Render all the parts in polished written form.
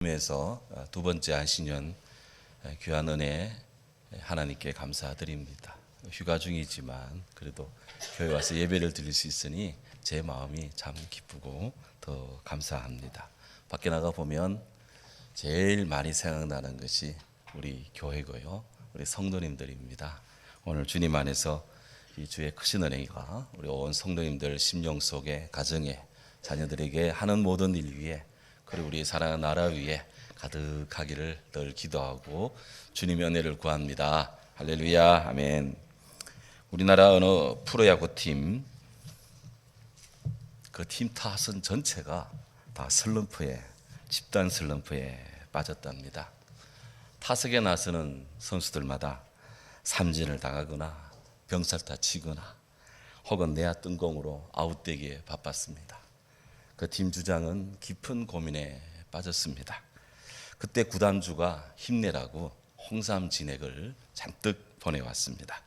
에서 두 번째 안식년 귀한 은혜 하나님께 감사드립니다. 휴가 중이지만 그래도 교회 와서 예배를 드릴 수 있으니 제 마음이 참 기쁘고 더 감사합니다. 밖에 나가 보면 제일 많이 생각나는 것이 우리 교회고요, 우리 성도님들입니다. 오늘 주님 안에서 이 주의 크신 은혜가 우리 온 성도님들 심령 속에, 가정에, 자녀들에게 하는 모든 일 위에, 그리고 우리 사랑하는 나라 위에 가득하기를 늘 기도하고 주님의 은혜를 구합니다. 할렐루야, 아멘. 우리나라 어느 프로야구팀 그 팀 타선 전체가 다 집단 슬럼프에 빠졌답니다. 타석에 나서는 선수들마다 삼진을 당하거나 병살타 치거나 혹은 내야 뜬공으로 아웃되기에 바빴습니다. 그 팀 주장은 깊은 고민에 빠졌습니다. 그때 구단주가 힘내라고 홍삼 진액을 잔뜩 보내왔습니다.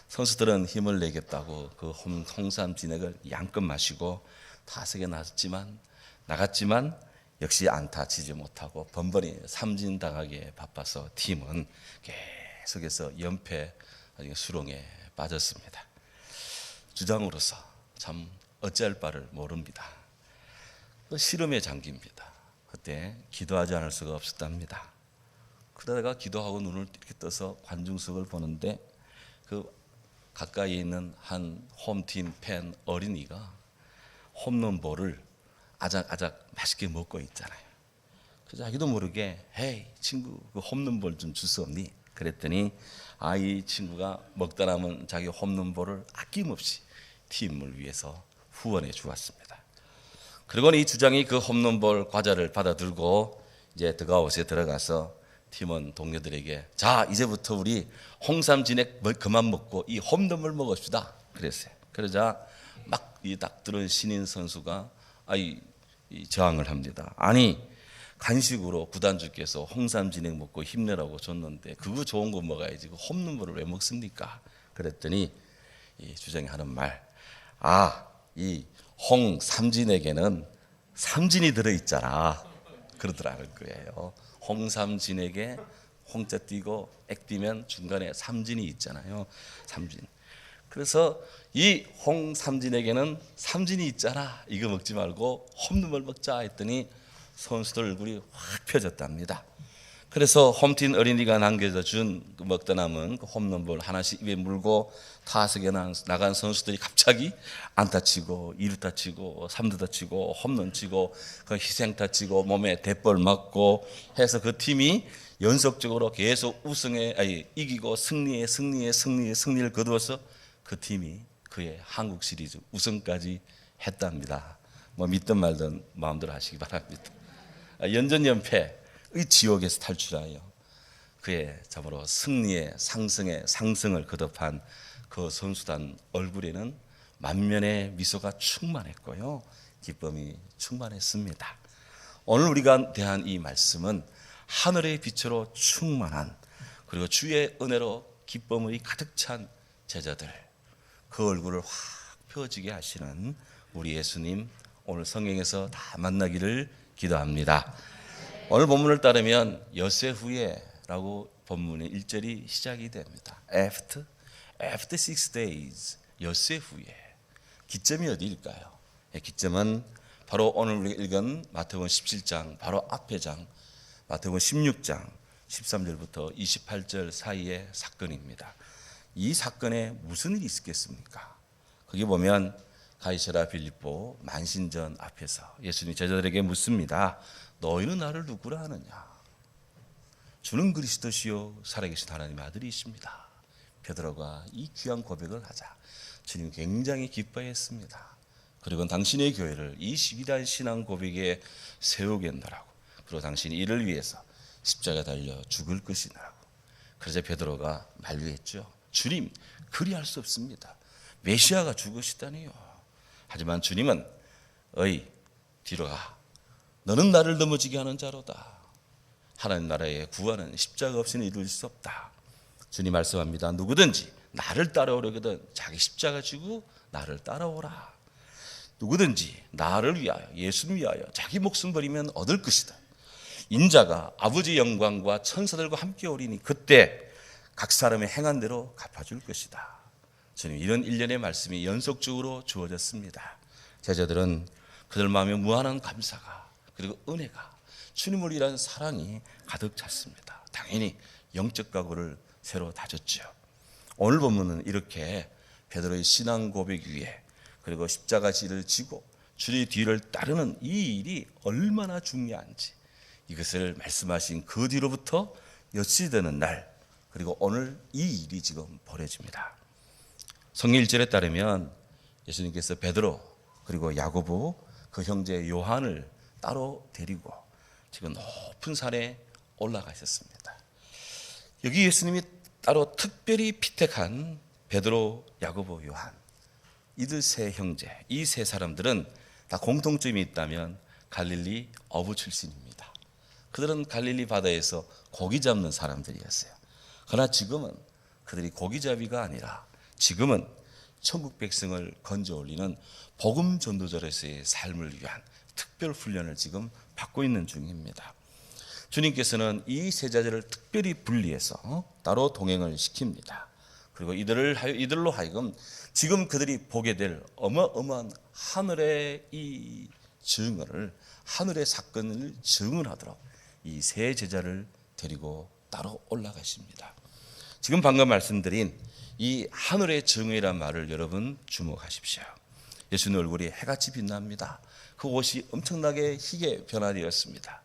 선수들은 힘을 내겠다고 그 홍삼 진액을 양껏 마시고 타석에 나갔지만 역시 안타 치지 못하고 번번이 삼진 당하기에 바빠서 팀은 계속해서 연패 수렁에 빠졌습니다. 주장으로서 참 어찌할 바를 모릅니다. 시름에 잠깁니다. 그때 기도하지 않을 수가 없었답니다. 그러다가 기도하고 눈을 이렇게 떠서 관중석을 보는데 그 가까이 있는 한 홈팀 팬 어린이가 홈런볼을 아작아작 맛있게 먹고 있잖아요. 그래서 자기도 모르게 헤이 친구 그 홈런볼 좀 줄 수 없니? 그랬더니 이 친구가 먹다 남은 자기 홈런볼을 아낌없이 팀을 위해서 후원해 주었습니다. 그리고 이 주장이 그 홈런볼 과자를 받아들고 이제 더가웃에 들어가서 팀원 동료들에게 자 이제부터 우리 홍삼 진액 그만 먹고 이 홈런볼 먹읍시다 그랬어요. 그러자 막 이 딱 들은 신인 선수가 이 저항을 합니다. 아니 간식으로 구단주께서 홍삼 진액 먹고 힘내라고 줬는데 그거 좋은 거 먹어야지 그 홈런볼을 왜 먹습니까? 그랬더니 이 주장이 하는 말, 이 홍삼진액에는 삼진이 들어있잖아 그러더라는 거예요. 홍삼진액에 홍자 띄고 액 띄면 중간에 삼진이 있잖아요. 삼진. 그래서 이 홍삼진액에는 삼진이 있잖아, 이거 먹지 말고 홈런볼 먹자 했더니 선수들 얼굴이 확 펴졌답니다. 그래서 홈팀 어린이가 남겨져 준 먹다 남은 그 홈런볼 하나씩 입에 물고 타석에 나간 선수들이 갑자기 안타 치고 2루타 치고 3루타 치고 홈런 치고 그 희생타 치고 몸에 대볼 맞고 해서 그 팀이 연속적으로 계속 이기고 승리를 거두어서 그 팀이 그의 한국 시리즈 우승까지 했답니다. 믿든 말든 마음대로 하시기 바랍니다. 연전연패 의 지옥에서 탈출하여 그의 참으로 승리의 상승을 거듭한 그 선수단 얼굴에는 만면의 미소가 충만했고요, 기쁨이 충만했습니다. 오늘 우리가 대한 이 말씀은 하늘의 빛으로 충만한, 그리고 주의 은혜로 기쁨이 가득 찬 제자들, 그 얼굴을 확 펴지게 하시는 우리 예수님 오늘 성경에서 다 만나기를 기도합니다. 오늘 본문을 따르면 여세 후에라고 본문의 1절이 시작이 됩니다. After 6 days, 여세 후에. 기점이 어디일까요? 기점은 바로 오늘 우리가 읽은 마태복음 17장 바로 앞의 장, 마태복음 16장 13절부터 28절 사이의 사건입니다. 이 사건에 무슨 일이 있었겠습니까? 거기 보면 가이사랴 빌립보 만신전 앞에서 예수님이 제자들에게 묻습니다. 너희는 나를 누구라 하느냐? 주는 그리스도시요 살아계신 하나님의 아들이십니다. 베드로가 이 귀한 고백을 하자 주님 굉장히 기뻐했습니다. 그리고 당신의 교회를 이 위대한 신앙 고백에 세우겠노라고, 그리고 당신이 이를 위해서 십자가 달려 죽을 것이라고. 그래서 베드로가 만류했죠. 주님, 그리할 수 없습니다. 메시아가 죽으시다니요. 하지만 주님은 뒤로 가. 너는 나를 넘어지게 하는 자로다. 하나님 나라의 구원은 십자가 없이는 이룰 수 없다. 주님 말씀합니다. 누구든지 나를 따라오려거든 자기 십자가 지고 나를 따라오라. 누구든지 나를 위하여, 예수를 위하여 자기 목숨 버리면 얻을 것이다. 인자가 아버지 영광과 천사들과 함께 오리니 그때 각 사람의 행한 대로 갚아줄 것이다. 주님, 이런 일련의 말씀이 연속적으로 주어졌습니다. 제자들은 그들 마음에 무한한 감사가, 그리고 은혜가, 주님을 위한 사랑이 가득 찼습니다. 당연히 영적 각오를 새로 다졌죠. 오늘 본문은 이렇게 베드로의 신앙 고백 위에, 그리고 십자가 지를 지고 주의 뒤를 따르는 이 일이 얼마나 중요한지, 이것을 말씀하신 그 뒤로부터 엿이 되는 날, 그리고 오늘 이 일이 지금 벌어집니다. 성경 1절에 따르면 예수님께서 베드로 그리고 야고보 그 형제 요한을 따로 데리고 지금 높은 산에 올라가셨습니다. 여기 예수님이 따로 특별히 피택한 베드로, 야고보, 요한, 이들 세 형제, 이 세 사람들은 다 공통점이 있다면 갈릴리 어부 출신입니다. 그들은 갈릴리 바다에서 고기 잡는 사람들이었어요. 그러나 지금은 그들이 고기잡이가 아니라 지금은 천국 백성을 건져 올리는 복음 전도자로서의 삶을 위한 특별 훈련을 지금 받고 있는 중입니다. 주님께서는 이 세 제자를 특별히 분리해서 따로 동행을 시킵니다. 그리고 이들로 하여금 지금 그들이 보게 될 어마어마한 하늘의 이 증언을, 하늘의 사건을 증언하도록 이 세 제자를 데리고 따로 올라가십니다. 지금 방금 말씀드린 이 하늘의 증언이란 말을 여러분 주목하십시오. 예수님 얼굴이 해같이 빛납니다. 그 옷이 엄청나게 희게 변화되었습니다.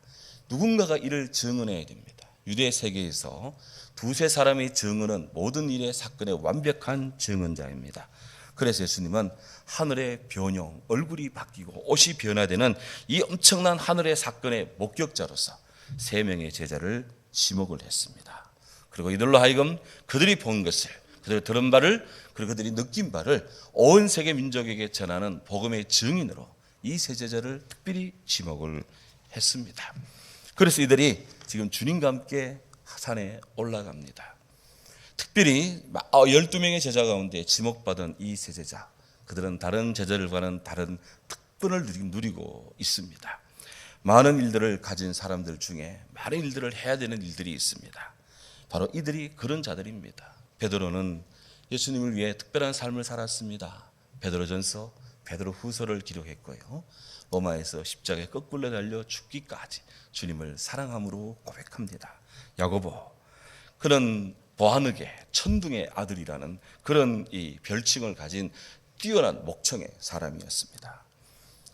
누군가가 이를 증언해야 됩니다. 유대 세계에서 두세 사람의 증언은 모든 일의 사건의 완벽한 증언자입니다. 그래서 예수님은 하늘의 변형, 얼굴이 바뀌고 옷이 변화되는 이 엄청난 하늘의 사건의 목격자로서 세 명의 제자를 지목을 했습니다. 그리고 이들로 하여금 그들이 본 것을, 그들이 들은 바를, 그리고 그들이 느낀 바를 온 세계 민족에게 전하는 복음의 증인으로 이 세 제자를 특별히 지목을 했습니다. 그래서 이들이 지금 주님과 함께 산에 올라갑니다. 특별히 12명의 제자 가운데 지목받은 이 세 제자, 그들은 다른 제자들과는 다른 특권을 누리고 있습니다. 많은 일들을 가진 사람들 중에 많은 일들을 해야 되는 일들이 있습니다. 바로 이들이 그런 자들입니다. 베드로는 예수님을 위해 특별한 삶을 살았습니다. 베드로전서, 베드로후서를 기록했고요. 로마에서 십자가에 거꾸로 달려 죽기까지 주님을 사랑함으로 고백합니다. 야고보, 그는 보아느게 천둥의 아들이라는 그런 이 별칭을 가진 뛰어난 목청의 사람이었습니다.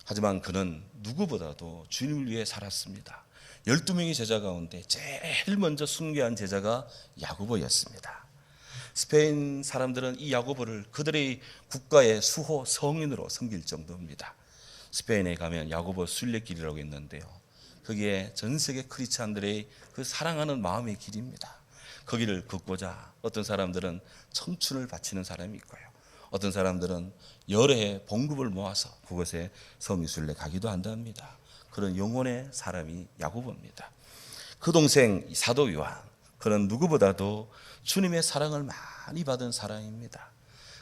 하지만 그는 누구보다도 주님을 위해 살았습니다. 12명의 제자 가운데 제일 먼저 순교한 제자가 야고보였습니다. 스페인 사람들은 이 야고보를 그들의 국가의 수호 성인으로 섬길 정도입니다. 스페인에 가면 야고보 순례길이라고 있는데요, 거기에 전 세계 크리스찬들의 그 사랑하는 마음의 길입니다. 거기를 걷고자 어떤 사람들은 청춘을 바치는 사람이 있고요, 어떤 사람들은 여러 해 봉급을 모아서 그곳에 성인순례 가기도 한답니다. 그런 영혼의 사람이 야고보입니다. 그 동생 사도 요한, 그는 누구보다도 주님의 사랑을 많이 받은 사람입니다.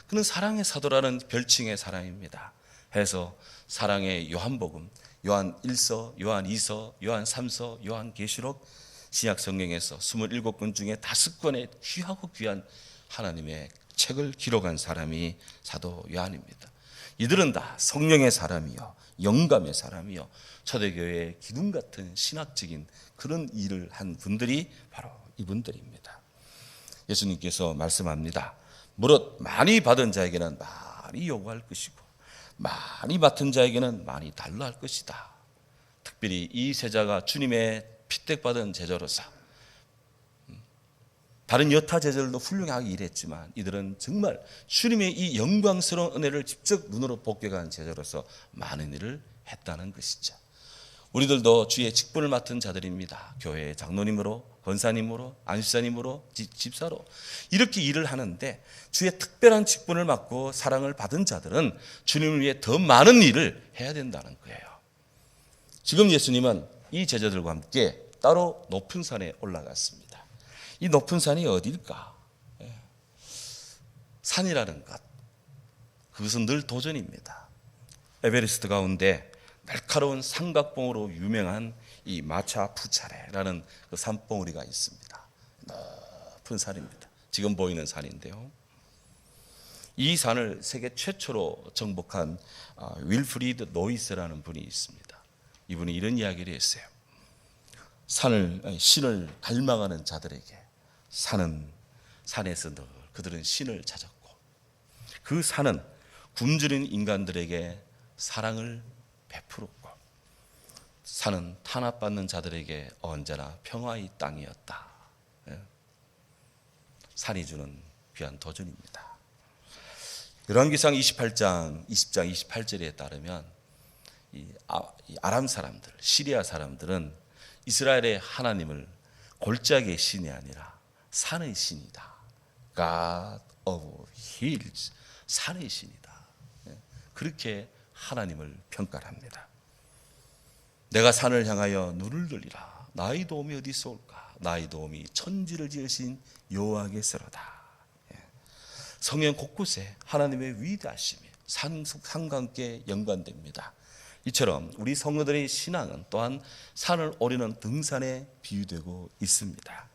그는 사랑의 사도라는 별칭의 사람입니다. 해서 사랑의 요한복음, 요한 1서, 요한 2서, 요한 3서, 요한 계시록, 신약 성경에서 27권 중에 5권의 귀하고 귀한 하나님의 책을 기록한 사람이 사도 요한입니다. 이들은 다 성령의 사람이요, 영감의 사람이요, 초대교회의 기둥 같은 신학적인 그런 일을 한 분들이 바로 이분들입니다. 예수님께서 말씀합니다. 무릇 많이 받은 자에게는 많이 요구할 것이고 많이 맡은 자에게는 많이 달라 할 것이다. 특별히 이 제자가 주님의 피택받은 제자로서 다른 여타 제자들도 훌륭하게 일했지만 이들은 정말 주님의 이 영광스러운 은혜를 직접 눈으로 복격한 제자로서 많은 일을 했다는 것이죠. 우리들도 주의 직분을 맡은 자들입니다. 교회의 장로님으로, 권사님으로, 안수사님으로, 집사로 이렇게 일을 하는데 주의 특별한 직분을 맡고 사랑을 받은 자들은 주님을 위해 더 많은 일을 해야 된다는 거예요. 지금 예수님은 이 제자들과 함께 따로 높은 산에 올라갔습니다. 이 높은 산이 어디일까? 산이라는 것, 그것은 늘 도전입니다. 에베레스트 가운데 날카로운 삼각봉으로 유명한 이 마차 푸차레라는 그 산봉우리가 있습니다. 높은 산입니다. 지금 보이는 산인데요. 이 산을 세계 최초로 정복한 윌프리드 노이스라는 분이 있습니다. 이분이 이런 이야기를 했어요. 신을 갈망하는 자들에게 산에서 늘 그들은 신을 찾았고, 그 산은 굶주린 인간들에게 사랑을 베풀었고, 산은 탄압받는 자들에게 언제나 평화의 땅이었다. 산이 주는 귀한 도전입니다. 열왕기상 28장 20장 28절에 따르면 이 아람 사람들, 시리아 사람들은 이스라엘의 하나님을 골짜기의 신이 아니라 산의 신이다. God of hills, 산의 신이다. 그렇게 하나님을 평가를 합니다. 내가 산을 향하여 눈을 들리라. 나의 도움이 어디서 올까? 나의 도움이 천지를 지으신 여호와께서로다. 성경 곳곳에 하나님의 위대하심이 산과 함께 연관됩니다. 이처럼 우리 성도들의 신앙은 또한 산을 오르는 등산에 비유되고 있습니다.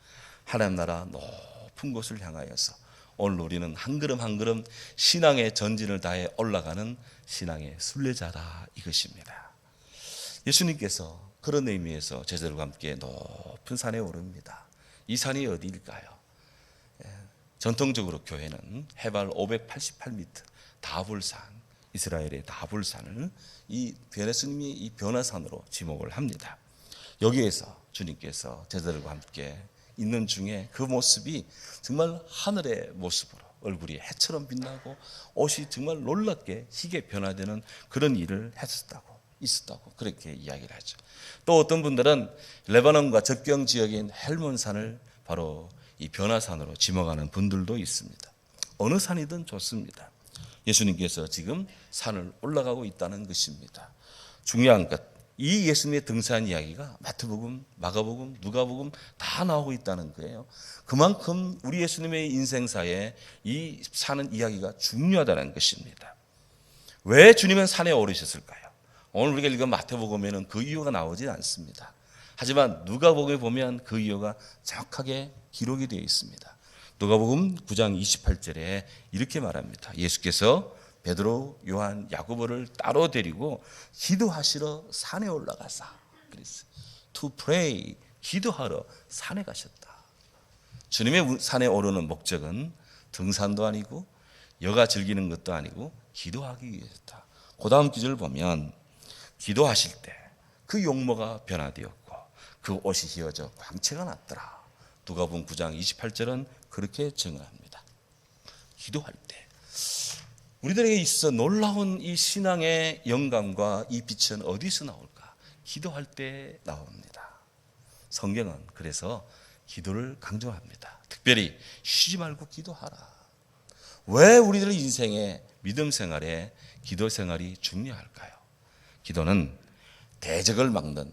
하나님 나라 높은 곳을 향하여서 오늘 우리는 한 걸음 한 걸음 신앙의 전진을 다해 올라가는 신앙의 순례자다, 이것입니다. 예수님께서 그런 의미에서 제자들과 함께 높은 산에 오릅니다. 이 산이 어디일까요? 전통적으로 교회는 해발 588m 다불산, 이스라엘의 다불산을 이 예수님이 이 변화산으로 지목을 합니다. 여기에서 주님께서 제자들과 함께 있는 중에 그 모습이 정말 하늘의 모습으로 얼굴이 해처럼 빛나고 옷이 정말 놀랍게 희게 변화되는 그런 일을 있었다고 그렇게 이야기를 하죠. 또 어떤 분들은 레바논과 접경 지역인 헬몬산을 바로 이 변화산으로 지목하는 분들도 있습니다. 어느 산이든 좋습니다. 예수님께서 지금 산을 올라가고 있다는 것입니다. 중요한 것, 이 예수님의 등산 이야기가 마태복음, 마가복음, 누가복음 다 나오고 있다는 거예요. 그만큼 우리 예수님의 인생사에 이 사는 이야기가 중요하다는 것입니다. 왜 주님은 산에 오르셨을까요? 오늘 우리가 읽은 마태복음에는 그 이유가 나오지 않습니다. 하지만 누가복음에 보면 그 이유가 정확하게 기록이 되어 있습니다. 누가복음 9장 28절에 이렇게 말합니다. 예수께서 베드로, 요한, 야고보를 따로 데리고 기도하시러 산에 올라가사. 그랬어요. To pray, 기도하러 산에 가셨다. 주님의 산에 오르는 목적은 등산도 아니고 여가 즐기는 것도 아니고 기도하기 위해서다. 그 다음 기절을 보면 기도하실 때 그 용모가 변화되었고 그 옷이 휘어져 광채가 났더라. 누가복음 9장 28절은 그렇게 증언합니다. 기도할 때 우리들에게 있어 놀라운 이 신앙의 영감과 이 빛은 어디서 나올까? 기도할 때 나옵니다. 성경은 그래서 기도를 강조합니다. 특별히 쉬지 말고 기도하라. 왜 우리들 인생의 믿음 생활에 기도 생활이 중요할까요? 기도는 대적을 막는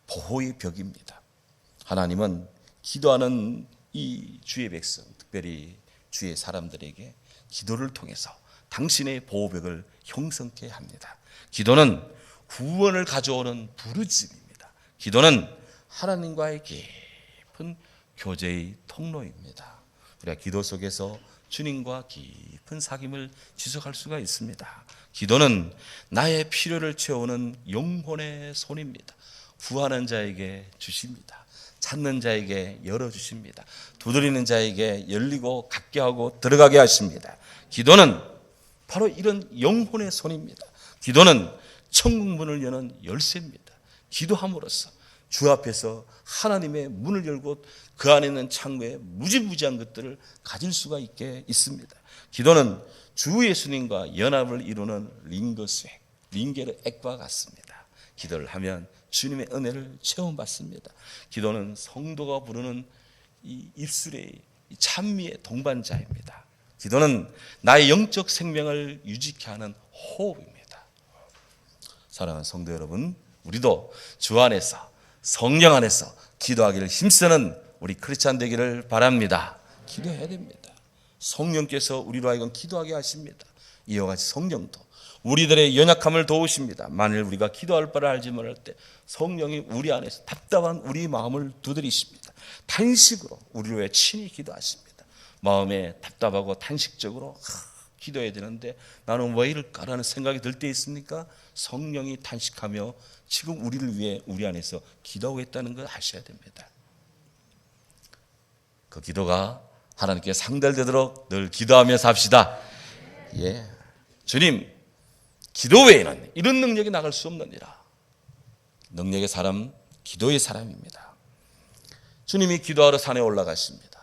보호의 벽입니다. 하나님은 기도하는 이 주의 백성, 특별히 주의 사람들에게 기도를 통해서 당신의 보호벽을 형성케 합니다. 기도는 구원을 가져오는 부르짐입니다. 기도는 하나님과의 깊은 교제의 통로입니다. 우리가 기도 속에서 주님과 깊은 사귐을 지속할 수가 있습니다. 기도는 나의 필요를 채우는 영혼의 손입니다. 구하는 자에게 주십니다. 찾는 자에게 열어주십니다. 두드리는 자에게 열리고 갖게 하고 들어가게 하십니다. 기도는 바로 이런 영혼의 손입니다. 기도는 천국 문을 여는 열쇠입니다. 기도함으로써 주 앞에서 하나님의 문을 열고 그 안에 있는 창고에 무지무지한 것들을 가질 수가 있게 있습니다. 기도는 주 예수님과 연합을 이루는 링거스액, 링게르 액과 같습니다. 기도를 하면 주님의 은혜를 체험받습니다. 기도는 성도가 부르는 이 입술의 찬미의 동반자입니다. 기도는 나의 영적 생명을 유지케 하는 호흡입니다. 사랑하는 성도 여러분, 우리도 주 안에서 성령 안에서 기도하기를 힘쓰는 우리 크리스찬 되기를 바랍니다. 기도해야 됩니다. 성령께서 우리로 하여금 기도하게 하십니다. 이와 같이 성령도 우리들의 연약함을 도우십니다. 만일 우리가 기도할 바를 알지 못할 때 성령이 우리 안에서 답답한 우리 마음을 두드리십니다. 탄식으로 우리를 위해 친히 기도하십니다. 마음에 답답하고 탄식적으로 기도해야 되는데 나는 왜 이럴까라는 생각이 들 때 있습니까? 성령이 탄식하며 지금 우리를 위해 우리 안에서 기도하고 있다는 걸 아셔야 됩니다. 그 기도가 하나님께 상달되도록 늘 기도하며 삽시다. 예, 주님, 기도 외에는 이런 능력이 나갈 수 없느니라. 능력의 사람, 기도의 사람입니다. 주님이 기도하러 산에 올라가십니다.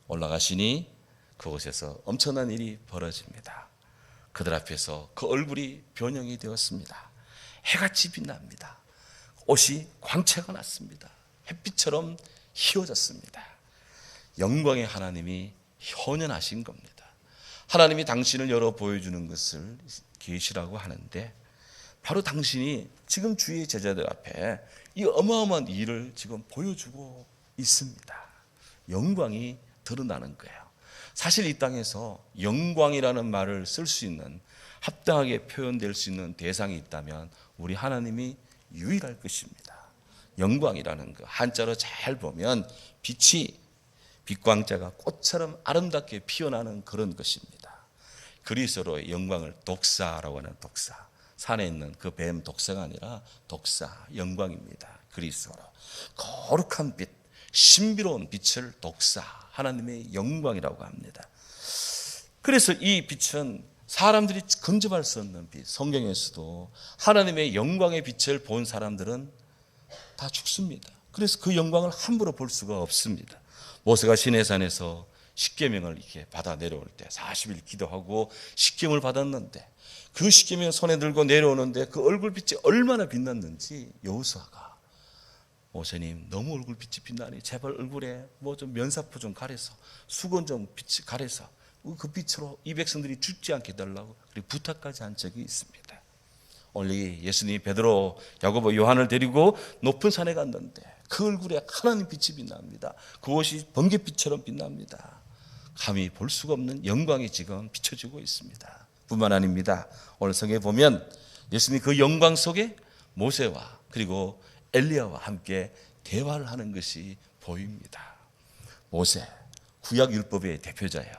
올라가시니 그곳에서 엄청난 일이 벌어집니다. 그들 앞에서 그 얼굴이 변형이 되었습니다. 해같이 빛납니다. 옷이 광채가 났습니다. 햇빛처럼 희어졌습니다. 영광의 하나님이 현현하신 겁니다. 하나님이 당신을 열어 보여주는 것을 계시라고 하는데 바로 당신이 지금 주의 제자들 앞에 이 어마어마한 일을 지금 보여주고 있습니다. 영광이 드러나는 거예요. 사실 이 땅에서 영광이라는 말을 쓸 수 있는, 합당하게 표현될 수 있는 대상이 있다면 우리 하나님이 유일할 것입니다. 영광이라는 거 한자로 잘 보면 빛이, 빛광자가 꽃처럼 아름답게 피어나는 그런 것입니다. 그리스도로의 영광을 독사라고 하는 독사, 산에 있는 그 뱀 독사가 아니라 독사, 영광입니다. 그리스도로 거룩한 빛, 신비로운 빛을 독사, 하나님의 영광이라고 합니다. 그래서 이 빛은 사람들이 근접할 수 없는 빛, 성경에서도 하나님의 영광의 빛을 본 사람들은 다 죽습니다. 그래서 그 영광을 함부로 볼 수가 없습니다. 모세가 시내산에서 십계명을 이렇게 받아 내려올 때 40일 기도하고 십계명을 받았는데 그 십계명을 손에 들고 내려오는데 그 얼굴빛이 얼마나 빛났는지 여호수아가 모세님 너무 얼굴빛이 빛나니 제발 얼굴에 뭐 좀 면사포 좀 가려서 수건 좀 빛이 가려서 그 빛으로 이 백성들이 죽지 않게 해달라고 그리고 부탁까지 한 적이 있습니다. 오늘 예수님이 베드로, 야고보, 요한을 데리고 높은 산에 갔는데 그 얼굴에 하나님 빛이 빛납니다. 그것이 번갯빛처럼 빛납니다. 감히 볼 수가 없는 영광이 지금 비춰지고 있습니다. 뿐만 아닙니다. 오늘 성경에 보면 예수님이 그 영광 속에 모세와 그리고 엘리야와 함께 대화를 하는 것이 보입니다. 모세, 구약 율법의 대표자예요.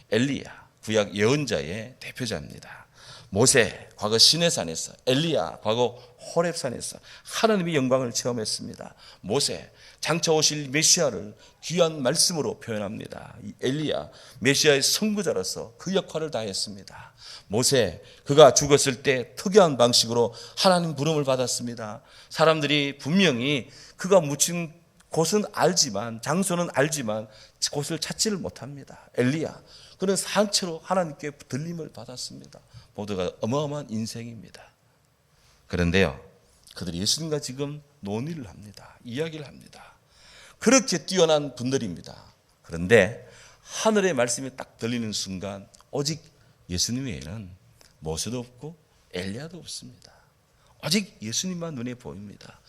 엘리야, 구약 예언자의 대표자입니다. 모세, 과거 시내산에서, 엘리야, 과거 호렙산에서 하나님의 영광을 체험했습니다. 모세, 장차 오실 메시아를 귀한 말씀으로 표현합니다. 엘리야, 메시아의 선구자로서 그 역할을 다했습니다. 모세, 그가 죽었을 때 특이한 방식으로 하나님 부름을 받았습니다. 사람들이 분명히 그가 묻힌 곳은 알지만, 장소는 알지만 곳을 찾지를 못합니다. 엘리야, 그는 산채로 하나님께 들림을 받았습니다. 모두가 어마어마한 인생입니다. 그런데요, 그들이 예수님과 지금 논의를 합니다. 이야기를 합니다. 그렇게 뛰어난 분들입니다. 그런데 하늘의 말씀이 딱 들리는 순간 오직 예수님 외에는 모세도 없고 엘리야도 없습니다. 오직 예수님만 눈에 보입니다.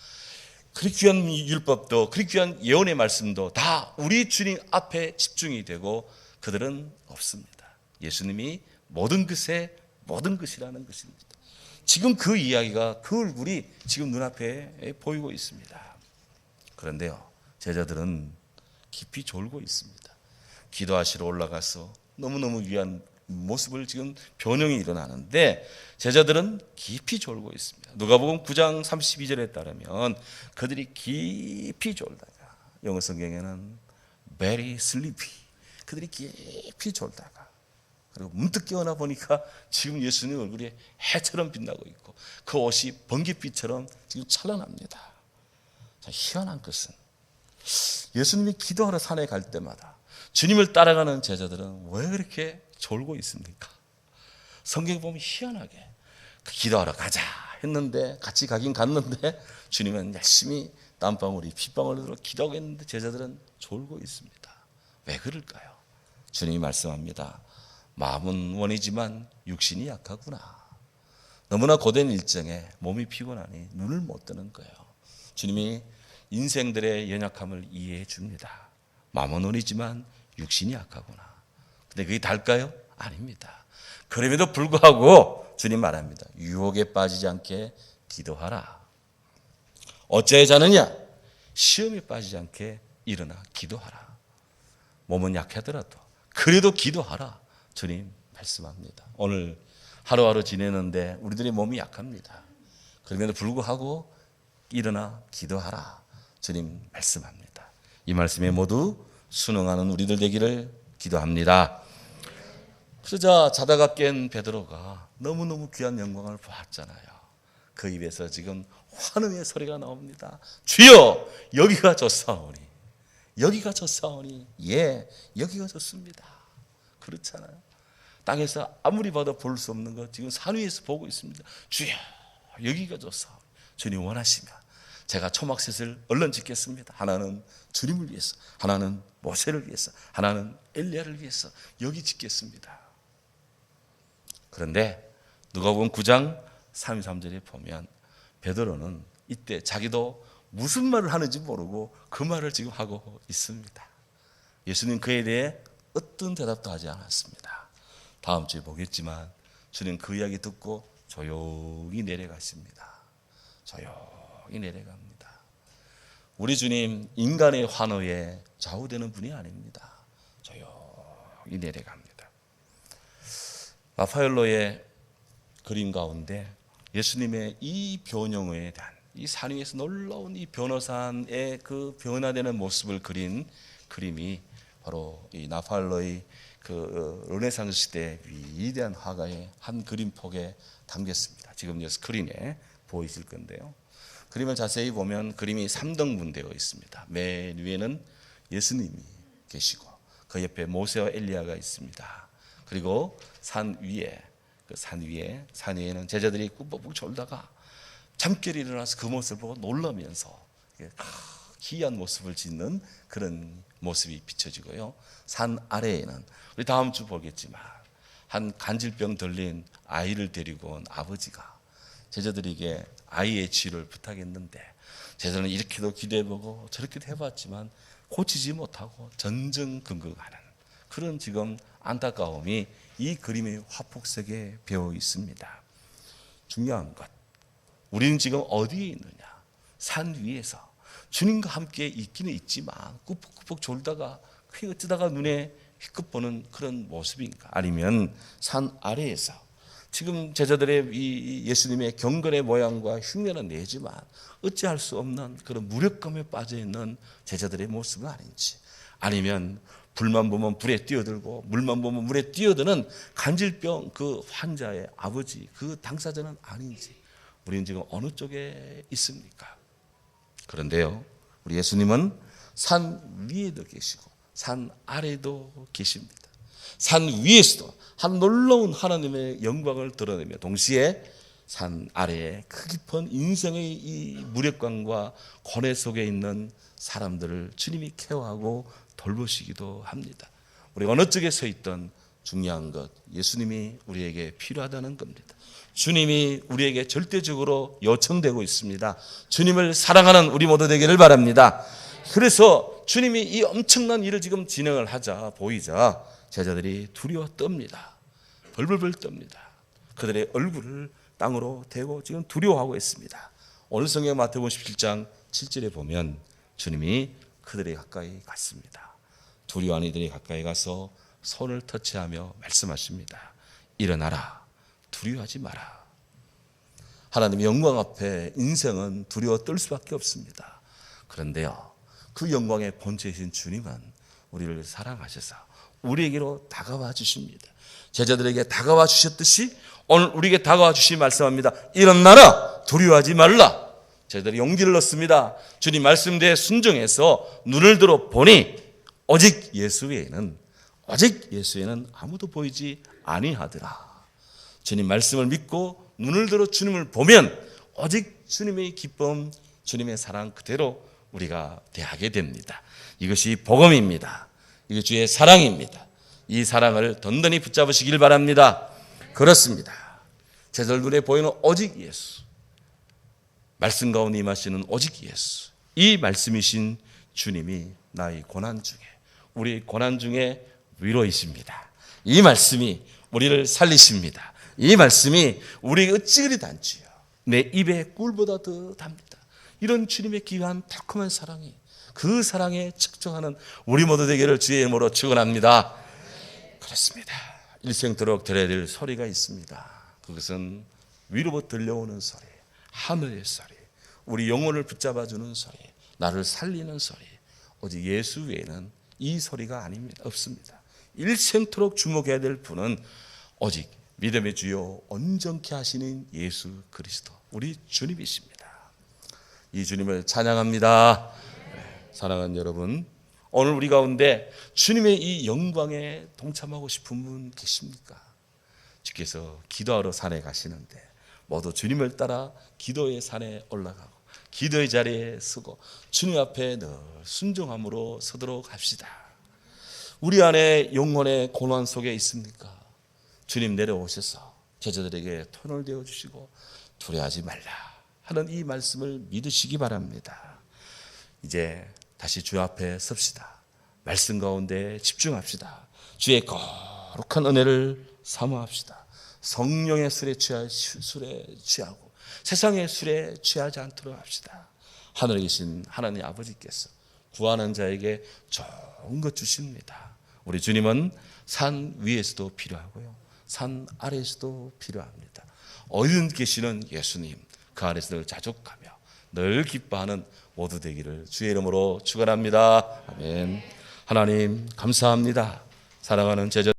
그리 귀한 율법도, 그리 귀한 예언의 말씀도 다 우리 주님 앞에 집중이 되고 그들은 없습니다. 예수님이 모든 것에 모든 것이라는 것입니다. 지금 그 이야기가, 그 얼굴이 지금 눈앞에 보이고 있습니다. 그런데요, 제자들은 깊이 졸고 있습니다. 기도하시러 올라가서 너무너무 귀한 모습을 지금 변형이 일어나는데 제자들은 깊이 졸고 있습니다. 누가복음 9장 32절에 따르면 그들이 깊이 졸다가, 영어 성경에는 very sleepy, 그들이 깊이 졸다가 그리고 문득 깨어나 보니까 지금 예수님 얼굴이 해처럼 빛나고 있고 그 옷이 번갯빛처럼 지금 찬란합니다. 자, 희한한 것은 예수님이 기도하러 산에 갈 때마다 주님을 따라가는 제자들은 왜 그렇게 졸고 있습니까? 성경에 보면 희한하게 기도하러 가자 했는데, 같이 가긴 갔는데 주님은 열심히 땀방울이 핏방울로 기도하고 있는데 제자들은 졸고 있습니다. 왜 그럴까요? 주님이 말씀합니다. 마음은 원이지만 육신이 약하구나. 너무나 고된 일정에 몸이 피곤하니 눈을 못 뜨는 거예요. 주님이 인생들의 연약함을 이해해 줍니다. 마음은 원이지만 육신이 약하구나. 근데 그게 달까요? 아닙니다. 그럼에도 불구하고 주님 말합니다. 유혹에 빠지지 않게 기도하라. 어찌하여 자느냐? 시험에 빠지지 않게 일어나 기도하라. 몸은 약하더라도 그래도 기도하라. 주님 말씀합니다. 오늘 하루하루 지내는데 우리들의 몸이 약합니다. 그럼에도 불구하고 일어나 기도하라. 주님 말씀합니다. 이 말씀에 모두 순응하는 우리들 되기를 기도합니다. 그러자 자다가 깬 베드로가 너무너무 귀한 영광을 보았잖아요. 그 입에서 지금 환음의 소리가 나옵니다. 주여, 여기가 좋사오니, 여기가 좋사오니, 예, 여기가 좋습니다. 그렇잖아요. 땅에서 아무리 봐도 볼 수 없는 것 지금 산 위에서 보고 있습니다. 주여, 여기가 좋사오니, 주님 원하시면 제가 초막셋을 얼른 짓겠습니다. 하나는 주님을 위해서, 하나는 모세를 위해서, 하나는 엘리야를 위해서 여기 짓겠습니다. 그런데 누가복음 9장 33절에 보면 베드로는 이때 자기도 무슨 말을 하는지 모르고 그 말을 지금 하고 있습니다. 예수님 그에 대해 어떤 대답도 하지 않았습니다. 다음 주에 보겠지만 주님 그 이야기 듣고 조용히 내려가십니다. 조용히 내려갑니다. 우리 주님 인간의 환호에 좌우되는 분이 아닙니다. 조용히 내려갑니다. 라파엘로의 그림 가운데 예수님의 이 변형에 대한 이 산 위에서 놀라운 이 변호산의 그 변화되는 모습을 그린 그림이 바로 이 라파엘로의 그 르네상스 시대 위대한 화가의 한 그림폭에 담겼습니다. 지금 이 스크린에 보이실 건데요. 그림을 자세히 보면 그림이 3등분되어 있습니다. 맨 위에는 예수님이 계시고 그 옆에 모세와 엘리야가 있습니다. 그리고 산 위에는 제자들이 꾸벅꾸벅 졸다가 잠결에 일어나서 그 모습을 보고 놀라면서 기이한 모습을 짓는 그런 모습이 비춰지고요. 산 아래에는 우리 다음 주 보겠지만 한 간질병 들린 아이를 데리고 온 아버지가 제자들에게 아이의 치유를 부탁했는데 제자들은 이렇게도 기도해보고 저렇게도 해봤지만 고치지 못하고 전전긍긍하는 그런 지금 안타까움이 이 그림의 화폭색에 배어 있습니다. 중요한 것, 우리는 지금 어디에 있느냐? 산 위에서 주님과 함께 있기는 있지만 꾸벅꾸벅 졸다가 어쩌다가 눈에 휘끗 보는 그런 모습인가? 아니면 산 아래에서 지금 제자들의 이 예수님의 경건의 모양과 흉내는 내지만 어찌할 수 없는 그런 무력감에 빠져있는 제자들의 모습은 아닌지, 아니면 불만 보면 불에 뛰어들고 물만 보면 물에 뛰어드는 간질병 그 환자의 아버지 그 당사자는 아닌지, 우리는 지금 어느 쪽에 있습니까? 그런데요, 우리 예수님은 산 위에도 계시고 산 아래도 계십니다. 산 위에서도 한 놀라운 하나님의 영광을 드러내며 동시에 산 아래에 그 깊은 인생의 이 무력감과 고뇌 속에 있는 사람들을 주님이 케어하고 돌보시기도 합니다. 우리 어느 쪽에 서 있던 중요한 것, 예수님이 우리에게 필요하다는 겁니다. 주님이 우리에게 절대적으로 요청되고 있습니다. 주님을 사랑하는 우리 모두 되기를 바랍니다. 그래서 주님이 이 엄청난 일을 지금 진행을 하자 보이자 제자들이 두려워 떱니다. 벌벌벌 떱니다. 그들의 얼굴을 땅으로 대고 지금 두려워하고 있습니다. 오늘 성경 마태복음 17장 7절에 보면 주님이 그들의 가까이 갔습니다. 두려워하는 이들이 가까이 가서 손을 터치하며 말씀하십니다. 일어나라, 두려워하지 마라. 하나님의 영광 앞에 인생은 두려워 떨 수밖에 없습니다. 그런데요, 그 영광의 본체이신 주님은 우리를 사랑하셔서 우리에게로 다가와 주십니다. 제자들에게 다가와 주셨듯이 오늘 우리에게 다가와 주시 말씀합니다. 일어나라, 두려워하지 말라. 제자들이 용기를 얻습니다. 주님 말씀대에 순종해서 눈을 들어 보니 오직 예수에는 아무도 보이지 아니하더라. 주님 말씀을 믿고 눈을 들어 주님을 보면 오직 주님의 기쁨, 주님의 사랑 그대로 우리가 대하게 됩니다. 이것이 복음입니다. 이게 주의 사랑입니다. 이 사랑을 든든히 붙잡으시길 바랍니다. 그렇습니다. 제자들 눈에 보이는 오직 예수, 말씀 가운데 임하시는 오직 예수, 이 말씀이신 주님이 나의 고난 중에, 우리 고난 중에 위로이십니다. 이 말씀이 우리를 살리십니다. 이 말씀이 우리에게 어찌 그리 단지요. 내 입에 꿀보다 더 답니다. 이런 주님의 귀한 달콤한 사랑이, 그 사랑에 측정하는 우리 모두 되기를 주의 이름으로 축원합니다. 그렇습니다. 일생토록 들어야 될 소리가 있습니다. 그것은 위로부터 들려오는 소리, 하늘의 소리, 우리 영혼을 붙잡아주는 소리, 나를 살리는 소리. 오직 예수 외에는 이 소리가 아닙니다. 없습니다. 일생토록 주목해야 될 분은 오직 믿음의 주요 온전케 하시는 예수 그리스도, 우리 주님이십니다. 이 주님을 찬양합니다. 사랑하는 여러분, 오늘 우리 가운데 주님의 이 영광에 동참하고 싶은 분 계십니까? 주께서 기도하러 산에 가시는데 모두 주님을 따라 기도의 산에 올라가고 기도의 자리에 서고 주님 앞에 늘 순종함으로 서도록 합시다. 우리 안에 영혼의 고난 속에 있습니까? 주님 내려오셔서 제자들에게 손을 대어 주시고 두려워하지 말라 하는 이 말씀을 믿으시기 바랍니다. 이제 다시 주 앞에 섭시다. 말씀 가운데 집중합시다. 주의 거룩한 은혜를 사모합시다. 성령의 술에 취하고 세상의 술에 취하지 않도록 합시다. 하늘에 계신 하나님 아버지께서 구하는 자에게 좋은 것 주십니다. 우리 주님은 산 위에서도 필요하고요, 산 아래에서도 필요합니다. 어디든 계시는 예수님, 그 안에서 늘 자족하며 늘 기뻐하는 모두 되기를 주의 이름으로 축원합니다. 아멘. 하나님 감사합니다. 사랑하는 제자